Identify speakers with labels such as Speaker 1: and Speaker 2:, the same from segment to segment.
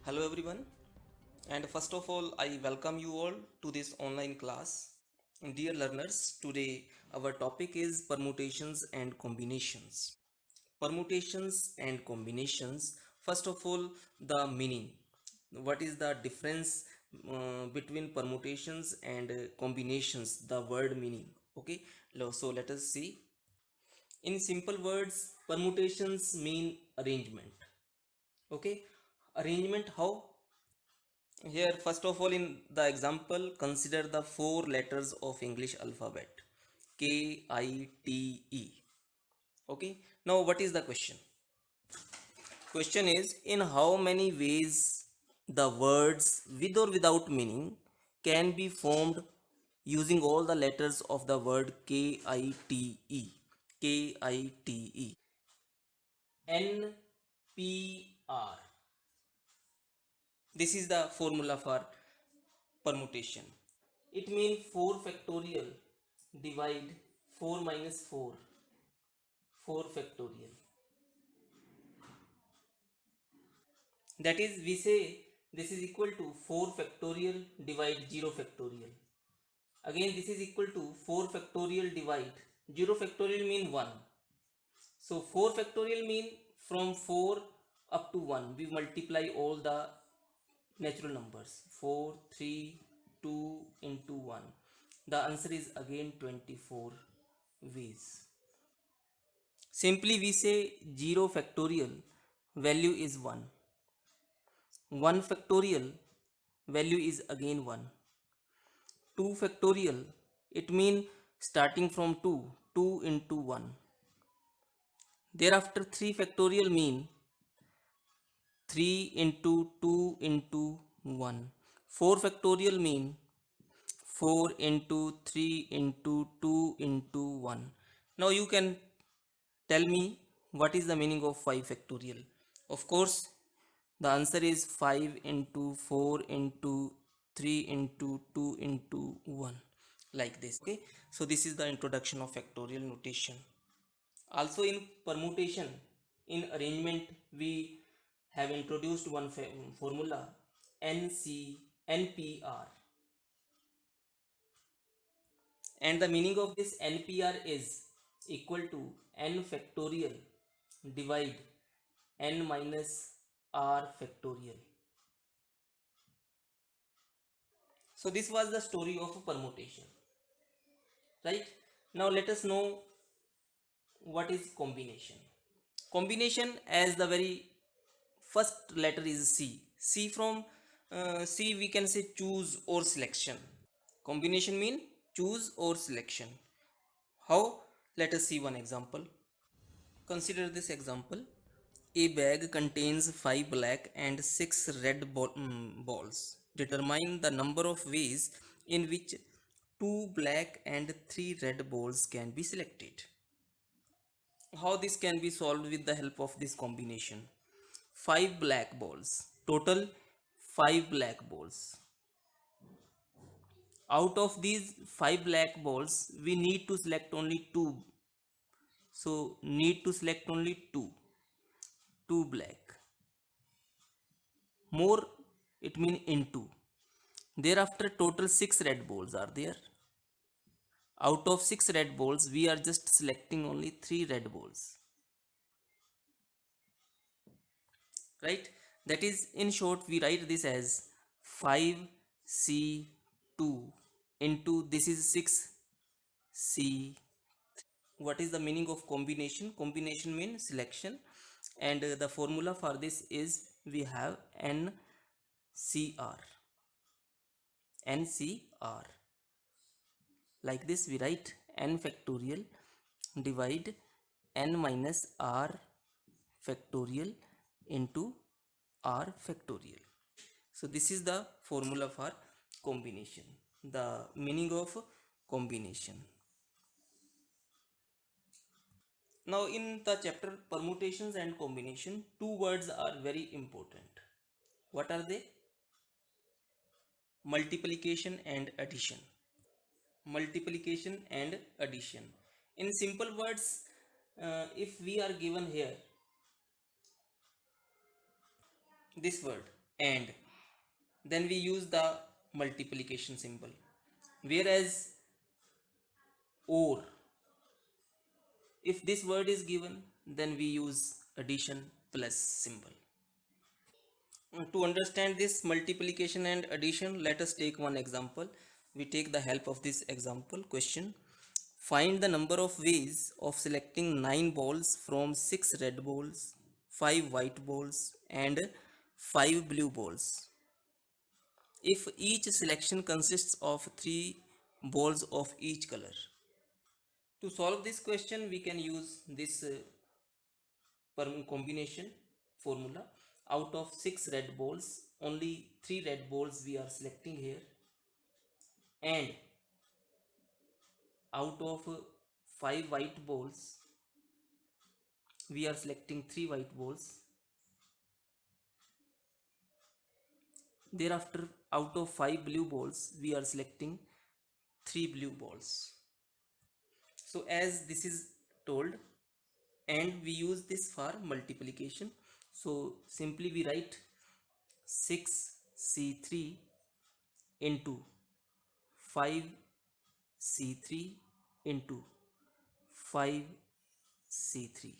Speaker 1: Hello everyone, and first of all, I welcome you all to this online class. Dear learners, today our topic is permutations and combinations. Permutations and combinations. First of all, the meaning. What is the difference between permutations and combinations? The word meaning. Okay, so let us see. In simple words, permutations mean arrangement. Okay, arrangement how? Here, first of all, in the example, consider the four letters of English alphabet K, I, T, E. Okay. Now, what is the question? Question is, in how many ways the words with or without meaning can be formed using all the letters of the word K, I, T, E. K, I, T, E. N, P, R. This is the formula for permutation. It means 4 factorial divide 4 minus 4, 4 factorial. That is, we say this is equal to 4 factorial divide 0 factorial. Again, this is equal to 4 factorial divide 0 factorial mean 1. So 4 factorial mean from 4 up to 1. We multiply all the natural numbers. 4, 3, 2 into 1. The answer is again 24 ways. Simply we say 0 factorial value is 1. 1 factorial value is again 1. 2 factorial, it means starting from 2, 2 into 1. Thereafter 3 factorial mean 3 into 2 into 1. 4 factorial mean 4 into 3 into 2 into 1. Now you can tell me what is the meaning of 5 factorial. Of course, the answer is 5 into 4 into 3 into 2 into 1, like this. Okay, so this is the introduction of factorial notation. Also in permutation, in arrangement, we have introduced one formula NPR, and the meaning of this NPR is equal to n factorial divide n minus r factorial. So this was the story of permutation, right? Now let us know what is combination. Combination, as the very first letter is C. C from C we can say choose or selection. Combination mean choose or selection. How? Let us see one example. Consider this example. A bag contains 5 black and 6 red balls. Determine the number of ways in which 2 black and 3 red balls can be selected. How this can be solved with the help of this combination? 5 black balls. Total 5 black balls. Out of these 5 black balls, we need to select only 2. So need to select only 2. 2 black. More, it means into. Thereafter total 6 red balls are there. Out of 6 red balls, we are just selecting only 3 red balls. Right? That is, in short, we write this as 5C2 into this is 6C. What is the meaning of combination? Combination means selection, and the formula for this is we have NCR. NCR. Like this, we write n factorial divide n minus r factorial into r factorial. So this is the formula for combination, the meaning of combination. Now in the chapter permutations and combination, two words are very important. What are they? Multiplication and addition. Multiplication and addition. In simple words, if we are given here this word and then we use the multiplication symbol, whereas or, if this word is given, then we use addition plus symbol. To understand this multiplication and addition, let us take one example. We take the help of this example question. Find the number of ways of selecting 9 balls from 6 red balls, 5 white balls, and 5 blue balls, if each selection consists of 3 balls of each color. To solve this question, we can use this combination formula. Out of 6 red balls, only 3 red balls we are selecting here, and out of 5 white balls we are selecting 3 white balls. Thereafter, out of 5 blue balls we are selecting 3 blue balls. So as this is told, and we use this for multiplication, so simply we write 6c3 into 5c3 into 5c3.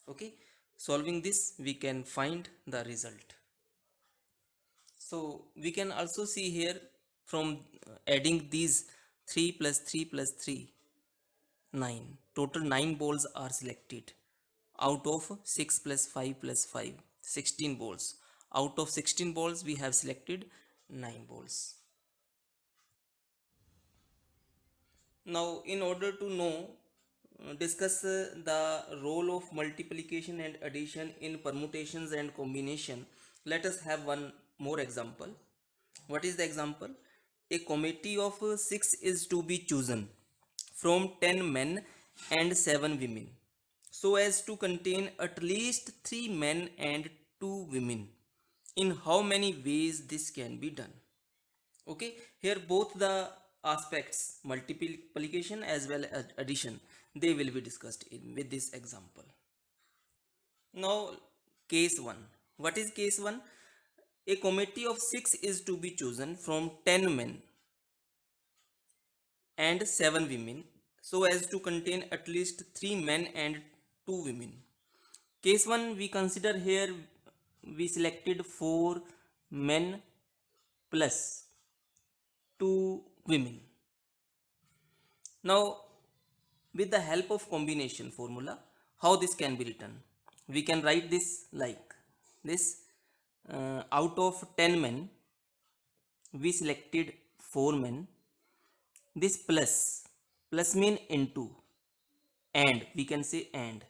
Speaker 1: Okay, solving this we can find the result. So we can also see here, from adding these 3 plus 3 plus 3, 9, total 9 balls are selected. Out of 6 plus 5 plus 5, 16 balls. Out of 16 balls we have selected 9 balls. Now in order to know, discuss the role of multiplication and addition in permutations and combination, let us have one more example. What is the example? A committee of 6 is to be chosen from 10 men and 7 women, so as to contain at least 3 men and 2 women. In how many ways this can be done? Okay, here both the aspects, multiplication as well as addition, they will be discussed in with this example. Now, case 1. What is case 1? A committee of 6 is to be chosen from 10 men and 7 women, so as to contain at least 3 men and 2 women. Case 1, we consider here, we selected 4 men plus 2 women. Now, with the help of combination formula, how this can be written? We can write this like this. Out of 10 men, we selected 4 men. This plus mean into, and we can say and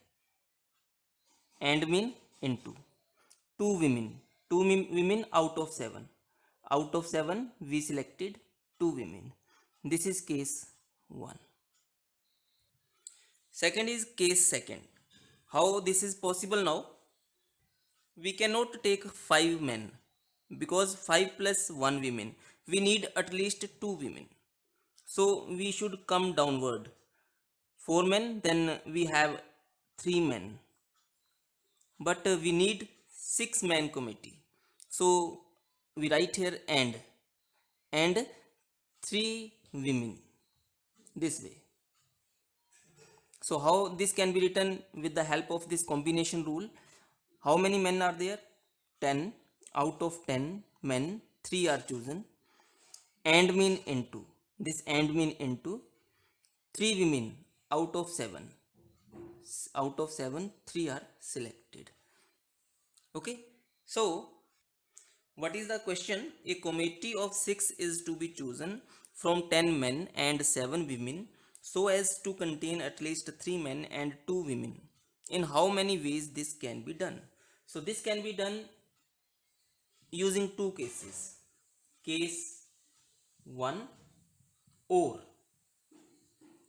Speaker 1: mean into. 2 women, 2 women out of 7. Out of 7, we selected 2 women. This is case 1. Second is case 2. How this is possible now? We cannot take 5 men, because 5 plus 1 women. We need at least 2 women. So we should come downward. 4 men, then we have 3 men. But we need 6 man committee. So we write here and 3 women, this way. So how this can be written with the help of this combination rule? How many men are there? 10. Out of 10 men, 3 are chosen. And mean into. This and mean into. 3 women out of 7. Out of 7, 3 are selected. Okay. So what is the question? A committee of 6 is to be chosen from 10 men and 7 women, so as to contain at least 3 men and 2 women. In how many ways this can be done? So this can be done using two cases. Case 1 or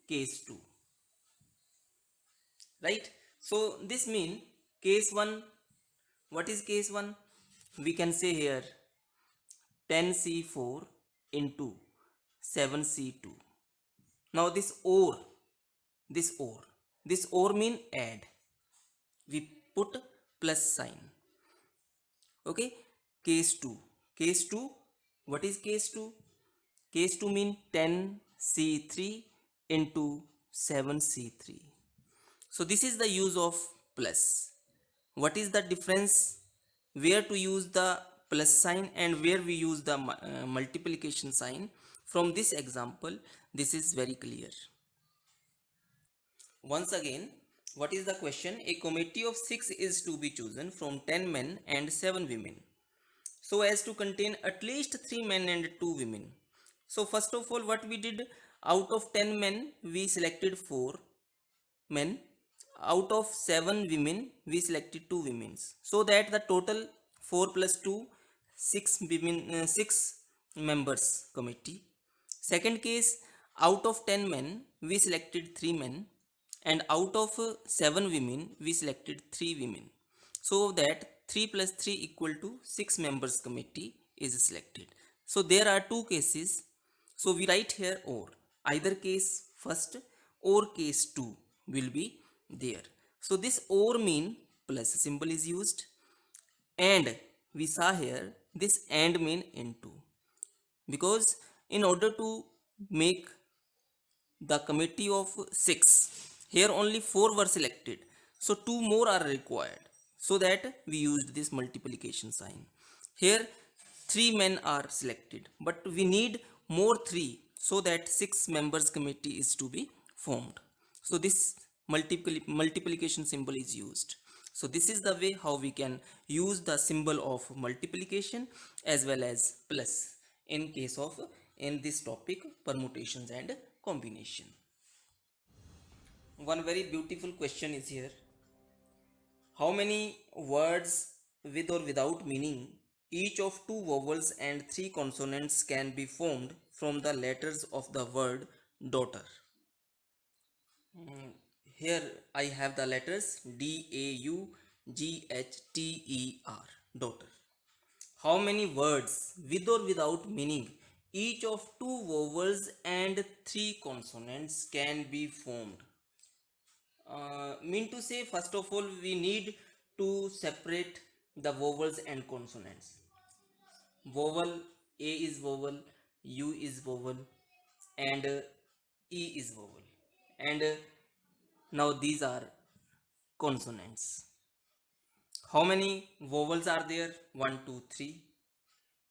Speaker 1: case 2. Right? So this means case 1, what is case 1? We can say here 10c4 into 7c2. Now this or mean add. We put plus sign. Okay. case 2. Case 2, what is case 2? Case 2 mean 10C3 into 7C3. So this is the use of plus. What is the difference? Where to use the plus sign and where we use the multiplication sign? From this example, this is very clear. Once again, what is the question? A committee of 6 is to be chosen from 10 men and 7 women, so as to contain at least 3 men and 2 women. So first of all, what we did, out of 10 men we selected 4 men, out of 7 women we selected 2 women, so that the total 4 plus 2, 6 women, 6 members committee. Second case, out of 10 men we selected 3 men, and out of 7 women we selected 3 women, so that 3 plus 3 equal to 6 members committee is selected. So there are two cases, so we write here or, either case first or case 2 will be there. So this or mean plus symbol is used, and we saw here this and mean into, because in order to make the committee of 6, here only 4 were selected, so 2 more are required, so that we used this multiplication sign. Here 3 men are selected, but we need more 3, so that 6 members committee is to be formed. So this multiplication symbol is used. So this is the way how we can use the symbol of multiplication as well as plus in case of, in this topic, permutations and combination. One very beautiful question is here. How many words with or without meaning, each of 2 vowels and 3 consonants, can be formed from the letters of the word daughter? Here I have the letters DAUGHTER, daughter. How many words with or without meaning, each of 2 vowels and 3 consonants, can be formed? Mean to say, first of all, we need to separate the vowels and consonants. Vowel, A is vowel, U is vowel, and E is vowel, and now these are consonants. How many vowels are there? 1 2 3.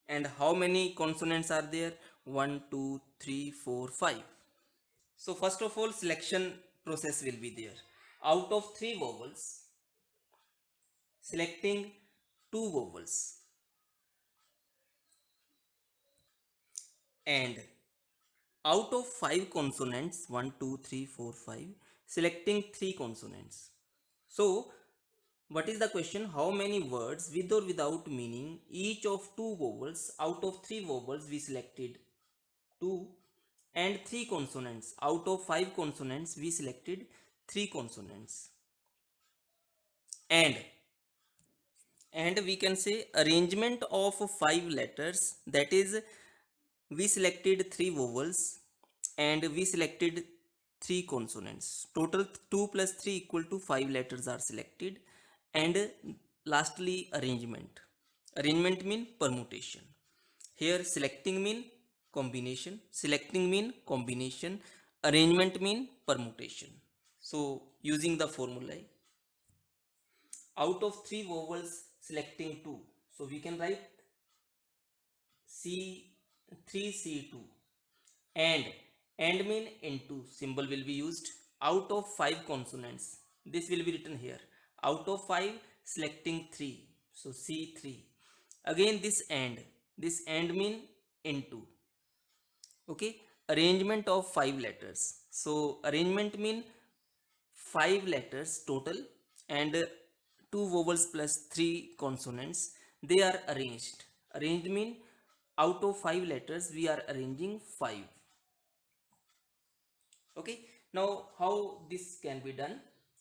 Speaker 1: And how many consonants are there? 1 2 3 4 5. So first of all, selection process will be there. Out of 3 vowels, selecting 2 vowels, and out of 5 consonants, 1 2 3 4 5, selecting 3 consonants. So what is the question? How many words with or without meaning, each of 2 vowels, out of 3 vowels we selected 2, and 3 consonants, out of 5 consonants we selected 3 consonants, and we can say arrangement of 5 letters, that is, we selected 3 vowels and we selected 3 consonants. Total 2 plus 3 equal to 5 letters are selected. And lastly, arrangement. Arrangement mean permutation. Here selecting mean combination, selecting mean combination, arrangement mean permutation. So using the formula, out of 3 vowels selecting 2, so we can write C3C2, and mean into, symbol will be used. Out of 5 consonants, this will be written here, out of 5 selecting 3, so C3. Again this and mean into. Okay, arrangement of 5 letters, so arrangement mean 5 letters total, and 2 vowels plus 3 consonants, they are arranged. Arranged mean out of 5 letters we are arranging 5. Okay, now how this can be done?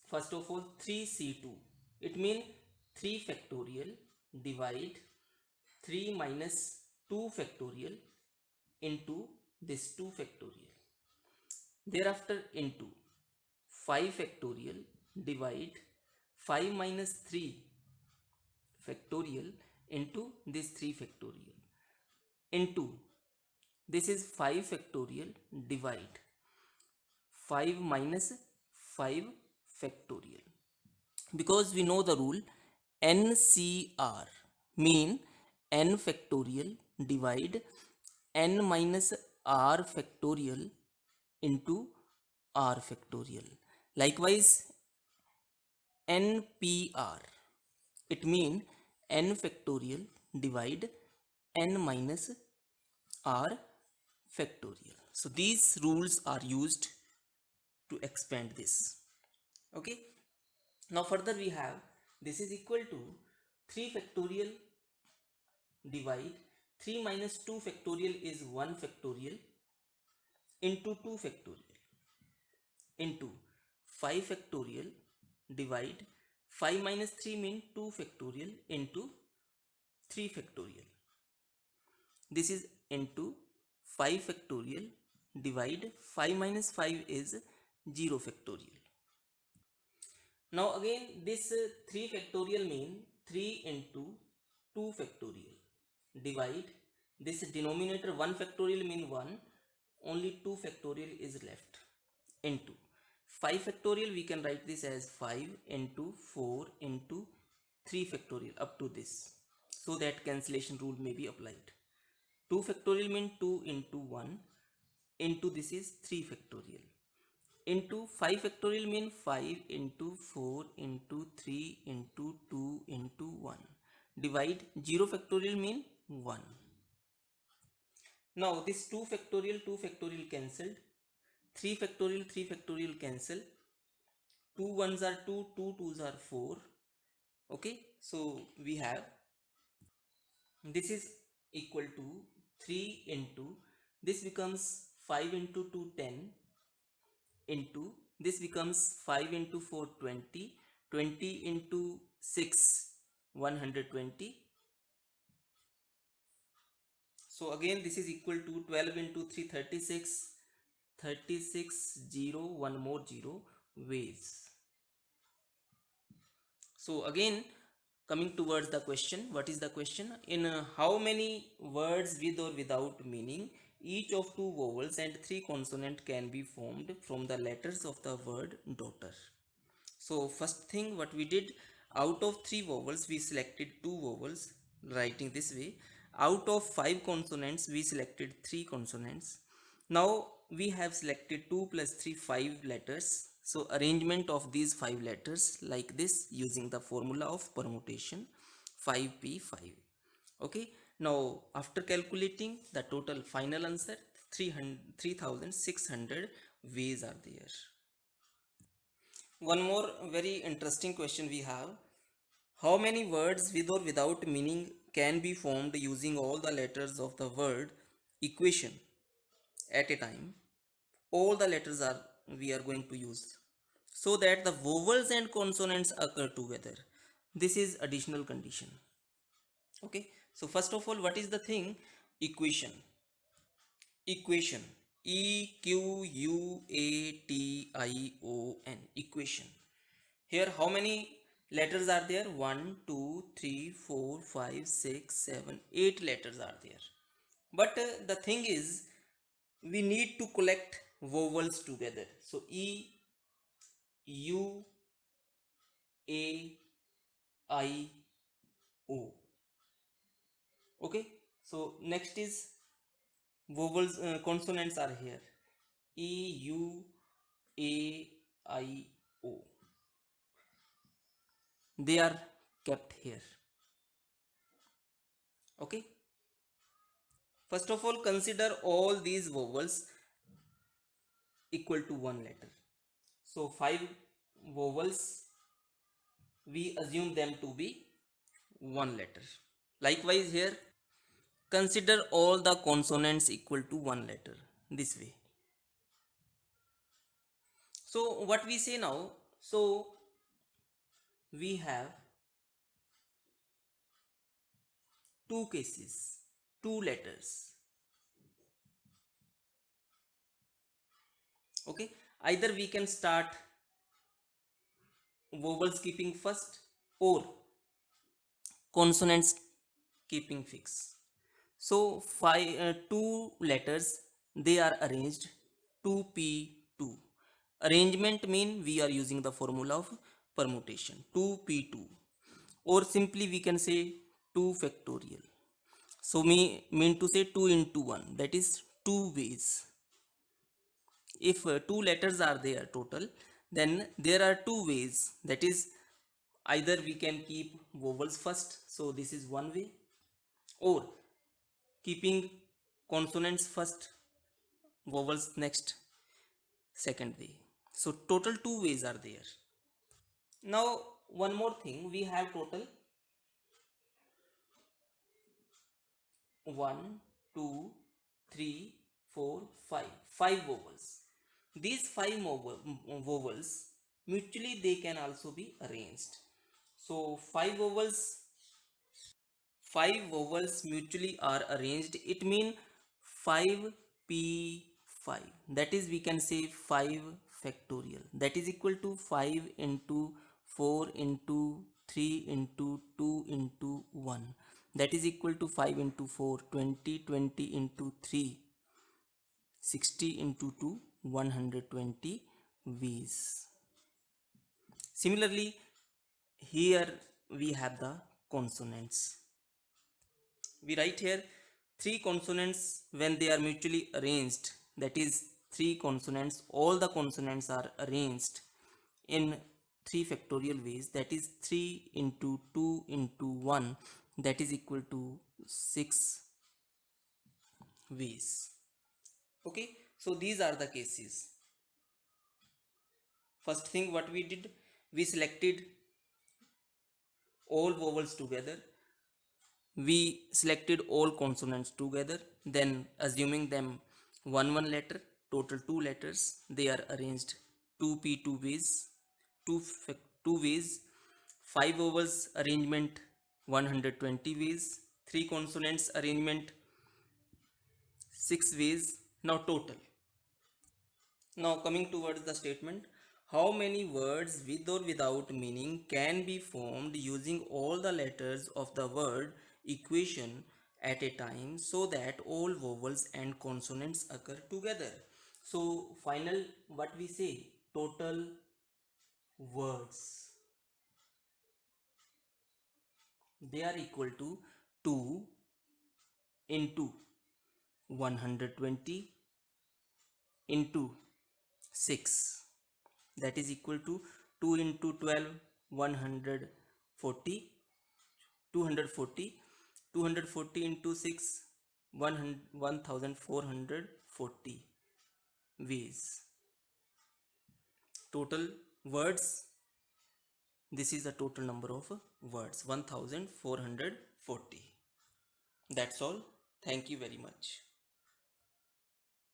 Speaker 1: First of all, 3C2, it means 3 factorial divide 3 minus 2 factorial into this 2 factorial. Thereafter into 5 factorial divide 5 minus 3 factorial into this 3 factorial into this is 5 factorial divide 5 minus 5 factorial, because we know the rule NCR, mean n factorial divide n minus r factorial into r factorial. Likewise NPR, it mean n factorial divide n minus r factorial. So these rules are used to expand this. Okay, now further we have this is equal to 3 factorial divide 3 minus 2 factorial is 1 factorial into 2 factorial into 5 factorial divide 5 minus 3 mean 2 factorial into 3 factorial. This is into 5 factorial divide 5 minus 5 is 0 factorial. Now again this 3 factorial mean 3 into 2 factorial divide this denominator 1 factorial mean 1, only 2 factorial is left into 5 factorial. We can write this as 5 into 4 into 3 factorial up to this, so that cancellation rule may be applied. 2 factorial mean 2 into 1 into this is 3 factorial into 5 factorial mean 5 into 4 into 3 into 2 into 1 divide 0 factorial mean 1. Now this 2 factorial cancelled, 3 factorial cancel, 2 ones are 2, 2 twos are 4. Okay, so we have this is equal to 3 into this becomes 5 into 2 10 into this becomes 5 into 4 20, 20 into 6 120. So again this is equal to 12 into 3 36, 36 0 1 more 0 ways. So again coming towards the question, what is the question? In how many words with or without meaning each of 2 vowels and 3 consonant can be formed from the letters of the word daughter? So first thing what we did, out of 3 vowels we selected 2 vowels, writing this way. Out of 5 consonants we selected 3 consonants. Now we have selected 2 plus 3 5 letters. So arrangement of these 5 letters like this using the formula of permutation 5p5. Okay, now after calculating the total final answer 3600 ways are there. One more very interesting question we have. How many words with or without meaning can be formed using all the letters of the word equation at a time? All the letters are we are going to use so that the vowels and consonants occur together. This is additional condition. Okay, so first of all, what is the thing? Equation. Equation. EQUATION. Equation. Here how many letters are there? 1 2 3 4 5 6 7 8 letters are there. But the thing is we need to collect vowels together. So E U A I O. Okay, so next is vowels, consonants are here. E U A I O. They are kept here. Okay, first of all consider all these vowels equal to one letter. So 5 vowels we assume them to be one letter. Likewise here consider all the consonants equal to one letter, this way. So what we say now, so we have 2 cases, 2 letters. Okay, either we can start vowels keeping first or consonants keeping fix. So two letters, they are arranged 2p2. Arrangement mean we are using the formula of permutation 2p2, or simply we can say 2 factorial. So me mean to say 2 into 1, that is two ways. If two letters are there total, then there are two ways, that is either we can keep vowels first, so this is one way, or keeping consonants first, vowels next, second way. So total two ways are there. Now one more thing, we have total 1, 2, 3, 4, 5. 5 vowels. These vowels mutually they can also be arranged. So five vowels mutually are arranged. It means 5p5. That is we can say 5 factorial. That is equal to 5 into 4 into 3 into 2 into 1. That is equal to 5 into 4, 20, 20 into 3, 60 into 2, 120 V's. Similarly, here we have the consonants. We write here three consonants when they are mutually arranged, that is three consonants, all the consonants are arranged in 3 factorial ways, that is 3 into 2 into 1, that is equal to 6 ways. Okay, so these are the cases. First thing what we did, we selected all vowels together, we selected all consonants together, then assuming them one letter, total two letters, they are arranged 2p2 ways, two ways, five vowels arrangement 120 ways, three consonants arrangement 6 ways. Now total. Now coming towards the statement, how many words with or without meaning can be formed using all the letters of the word equation at a time so that all vowels and consonants occur together. So final what we say, total words, they are equal to 2 into 120 into 6, that is equal to 2 into 12, 140, 240, 240 into 6, 1440 ways. Total words, this is the total number of words, 1440. That's all. Thank you very much.